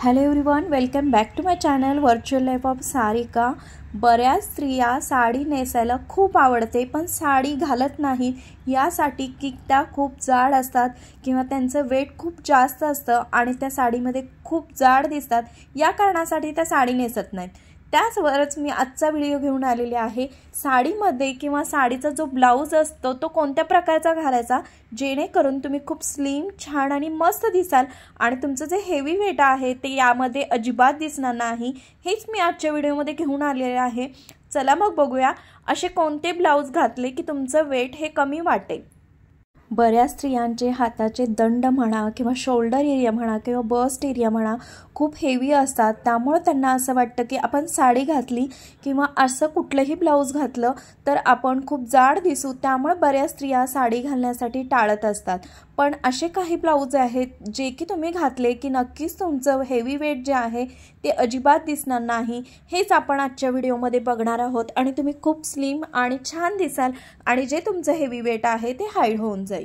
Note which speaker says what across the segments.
Speaker 1: Hello everyone, welcome back to my channel virtual life of Sarika. बऱ्याच स्त्रिया साडी नेसायला खूप आवडते पण साडी घालत नाही, यासाठी की त्या खूप जाड असतात किंवा त्यांचं वेट खूप जास्त असतं आणि त्या साडीमध्ये खूप जाड दिसतात। या कारणासाठी त्या साडी नेसत नाहीत। त्याचवरच मी आजचा व्हिडिओ घेऊन आलेले आहे। साडीमध्ये किंवा साडीचा जो ब्लाउज असतो तो कोणत्या प्रकारचा घालायचा जेणेकरून तुम्ही खूप स्लिम, छान आणि मस्त दिसाल आणि तुमचं जे हेवी वेट आहे ते यामध्ये अजिबात दिसणार नाही। हेच मी आजच्या व्हिडिओमध्ये घेऊन आलेले आहे। चला मग बघूया असे कोणते ब्लाउज घातले की तुमचं वेट हे कमी वाटेल। बऱ्याच स्त्रियांचे हाताचे दंड म्हणा किंवा शोल्डर एरिया म्हणा किंवा बस्ट एरिया म्हणा खूप हेवी असतात, त्यामुळे त्यांना असं वाटतं की आपण साडी घातली किंवा असं कुठलंही ब्लाउज घातलं तर आपण खूप जाड दिसू, त्यामुळे बऱ्याच स्त्रिया साडी घालण्यासाठी टाळत असतात। पण असे काही ब्लाउज आहेत जे की तुम्ही घातले की नक्कीच तुमचं हेवी वेट जे आहे ते अजिबात दिसणार नाही। हेच आपण आजच्या व्हिडिओमध्ये बघणार आहोत आणि तुम्ही खूप स्लिम आणि छान दिसाल आणि जे तुमचं हेवी वेट आहे ते हाईड होऊन जाईल।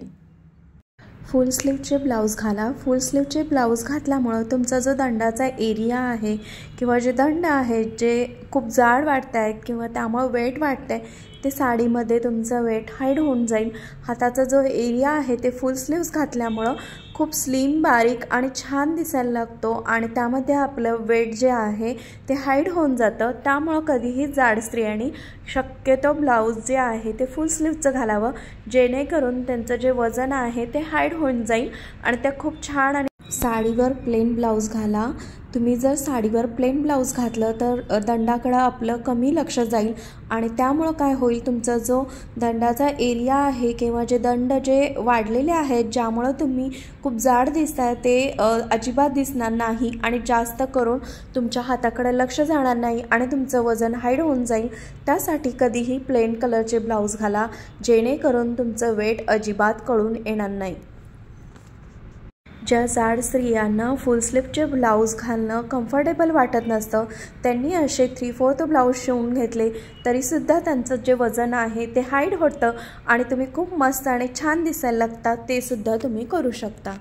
Speaker 1: फुल स्लीवचे ब्लाउज घाला। फुल स्लीवचे ब्लाउज घातल्यामुळे तुमचा जो दंडाचा एरिया आहे किंवा जे दंड आहे जे खूप जाड वाटत आहेत किंवा त्यामुळे वेट वाटतंय ते साडीमध्ये तुमचं वेट हाईड होऊन जाईल। हाताचा जो एरिया आहे ते फुल स्लीव्स घातल्यामुळे खूप स्लिम, बारीक आणि छान दिसायला लागतो आणि त्यामध्ये आपलं वेट जे आहे ते हाईड होऊन जातं। त्यामुळे कधीही जाड स्त्रियांनी शक्यतो ब्लाउज जे आहे ते फुल स्लीवचं घालावं जेणेकरून त्यांचं जे वजन आहे ते हाईड होऊन जाईल आणि ते खूप छान। आणि साडीवर प्लेन ब्लाउज घाला। तुम्ही जर साडीवर प्लेन ब्लाउज घातलं तर दंडाकडे आपलं कमी लक्ष जाईल आणि त्यामुळे काय होईल, तुमचा जो दंडाचा एरिया आहे किंवा जे दंड जे वाढलेले आहेत ज्यामुळे तुम्ही खूप जाड दिसताय ते अजिबात दिसणार नाही आणि जास्त करून तुमच्या हाताकडे लक्ष जाणार नाही आणि तुमचं वजन हाईड होऊन जाईल। त्यासाठी कधीही प्लेन कलरचे ब्लाउज घाला जेणेकरून तुमचं वेट अजिबात कळून येणार नाही। ज्या जाड स्त्रियांना फुल स्लीवचे ब्लाउज घालणं कम्फर्टेबल वाटत नसतं त्यांनी असे 3/4 ब्लाउज शिवून घेतले तरीसुद्धा त्यांचं जे वजन आहे ते हाईड होतं आणि तुम्ही खूप मस्त आणि छान दिसायला लागतात। ते सुद्धा तुम्ही करू शकता।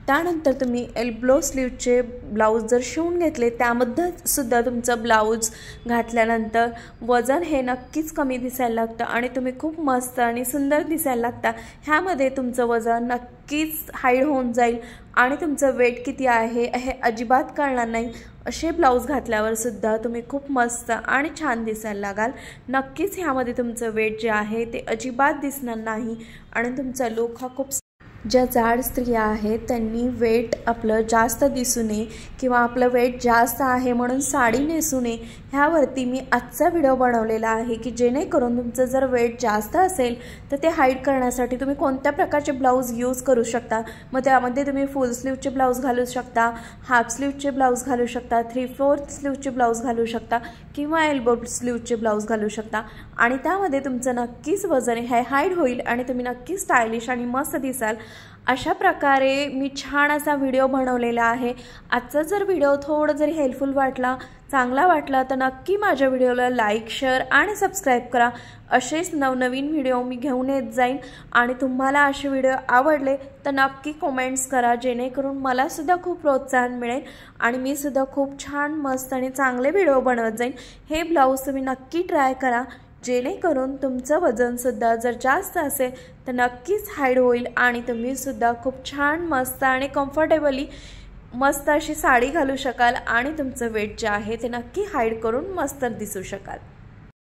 Speaker 1: त्यानंतर तुम्ही एल्बो स्लीवचे ब्लाउज जर शिवून घेतले त्यामध्ये सुद्धा तुमचं ब्लाउज घातल्यानंतर वजन हे नक्कीच कमी दिसायला लागतं आणि तुम्ही खूप मस्त आणि सुंदर दिसायला लागता। ह्यामध्ये तुमचं वजन नक्कीच हाईड होऊन जाईल आणि तुमचं वेट किती आहे हे अजिबात कळणार नाही। असे ब्लाउज घातल्यावर सुद्धा तुम्ही खूप मस्त आणि छान दिसायला लागाल। नक्कीच ह्यामध्ये तुमचं वेट जे आहे ते अजिबात दिसणार नाही आणि तुमचा लुक हा खूप। ज्या जाड स्त्रिया आहेत त्यांनी वेट आपलं जास्त दिसू नये किंवा आपलं वेट जास्त आहे म्हणून साडी नेसू नये, ह्यावरती मी आजचा व्हिडिओ बनवलेला आहे की जेणेकरून तुमचं जर वेट जास्त असेल तर ते हाईड करण्यासाठी तुम्ही कोणत्या प्रकारचे ब्लाउज यूज करू शकता। मग त्यामध्ये तुम्ही फुल स्लीवचे ब्लाउज घालू शकता, हाफ स्लीवचे ब्लाउज घालू शकता, 3/4 स्लीवचे ब्लाउज घालू शकता किंवा एल्बो स्लीवचे ब्लाउज घालू शकता आणि त्यामध्ये तुमचं नक्कीच वजन हे हाईड होईल आणि तुम्ही नक्कीच स्टायलिश आणि मस्त दिसाल। अशा प्रकारे मी छान असा व्हिडिओ बनवलेला आहे। आजचा जर व्हिडिओ थोडं जरी हेल्पफुल वाटला, चांगला वाटला तर नक्की माझ्या व्हिडिओला लाईक, शेअर आणि सबस्क्राईब करा। असेच नवनवीन व्हिडिओ मी घेऊन येत जाईन आणि तुम्हाला असे व्हिडिओ आवडले तर नक्की कमेंट्स करा जेणेकरून मला सुद्धा खूप प्रोत्साहन मिळेल आणि मी सुद्धा खूप छान, मस्त आणि चांगले व्हिडिओ बनवत जाईन। हे ब्लाउज तुम्ही नक्की ट्राय करा जेणेकरून तुमचं वजनसुद्धा जर जास्त असेल तर नक्कीच हाईड होईल आणि तुम्ही सुद्धा खूप छान, मस्त आणि कम्फर्टेबली मस्त अशी साडी घालू शकाल आणि तुमचं वेट जे आहे ते नक्की हाईड करून मस्त दिसू शकाल।